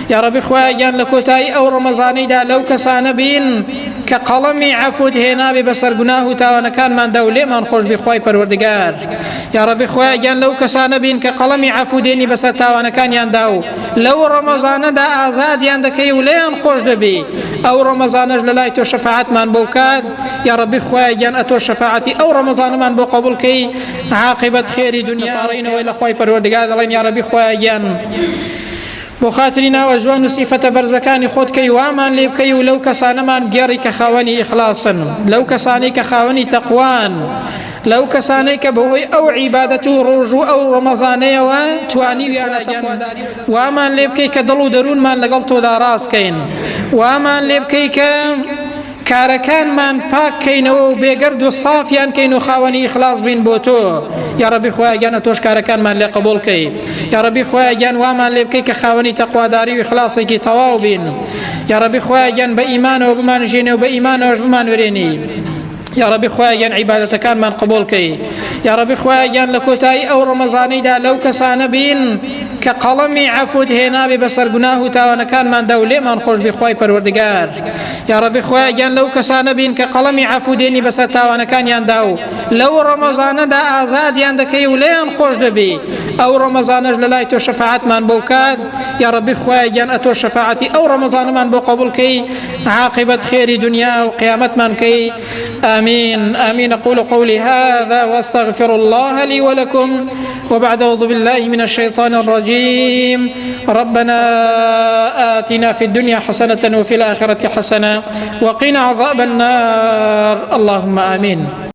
يا ربي خويا گیان لە کۆتایی ئەو ڕەمەزانەیدا لەو کەسانە بین کە قەڵەمی عەفوت هێنابێ بەسەر گوناه و تاوانەکانماندا و لێمان خۆش بی خوای پەروەردگار. یا ربی خوای گیان لەو کەسانە بین کە قەڵەمی عەفو دێنی بەسەر تاوانەکانیاندا و لەو ڕەمەزانەدا ئازادیان دەکەی و لێیان خۆش دەبی. ئەو ڕەمەزانەش لە لای تۆ شەفاعەتمان بۆ بکات. یا ربی خوای گیان ئەتۆ شەفاعەتی ئەو ڕەمەزانەمان بۆ قبول کەی، عاقبەت خێری دنیا ڕینەوەی لە خوای پەروەردگار دەڵێن یا ربی خوای گیان بۆ خاتری ناوە جوان و سیفەتە بەرزەکانی خۆت کەی وامان لێ بکەی و لەو کەسانەمان گێڕی کە خاوەنی ئیخلاسن، لەو کەسانەی کە خاوەنی تەقوان، لەو کەسانەی کە بەهۆی ئەو عیبادەت و ڕۆژ و ئەو ڕەمەزانەیەوە توانیویانە تەقواداری وامان لێ بکەی کە دڵ و دەروونمان لەگەڵ تۆدا ڕاستکەین، وامان لێ بکەی کە کارەکانمان پاککەینەوە و بێگەرد و سافیان کەین و خاوەنی ئیخلاص بین بۆ تۆ. یا ربی خوای گیانە تۆش کارەکانمان لێ قبول کەی. یا ربی خوای گیان وامان لێ بکەی کە خاوەنی تەقواداری و ئیخلاسێکی تەواو بین. یا ربی خوای گیان بە ئیمانەوە بمانژێنێ و بە ئیمانەوەش بمانوێرێنی. یا ربی خوای گیان عیبادەتەکانمان قبول کەی. یا ربی خوای گیان لە کۆتایی ئەو ڕەمەزانەیدا لەو کەسانە بین کە قەڵەمی عەفوت هێنابێ بەسەر گوناه و تاوانەکانماندا و لێمان خۆش بی خوای پەروەردگار. یا ربی خوای گیان لەو کەسانە بین کە قەڵەمی عەفو دێنی بەسەر تاوانەکانیاندا و لەو ڕەمەزانەدا ئازادیان دەکەی و لێیان خۆش دەبی. ئەو ڕەمەزانەش لە لای تۆ شەفاعەتمان بۆ بکات. یا ربی خوای گیان ئەتۆ شەفاعەتی ئەو ڕەمەزانەمان بۆ قبول کەی، عاقبەت خێری دنیا و قیامەتمان کەی. آمين آمين. أقول قولي هذا وأستغفر الله لي ولكم، وبعد أعوذ بالله من الشيطان الرجيم. ربنا آتنا في الدنيا حسنة وفي الآخرة حسنة وقنا عذاب النار. اللهم آمين.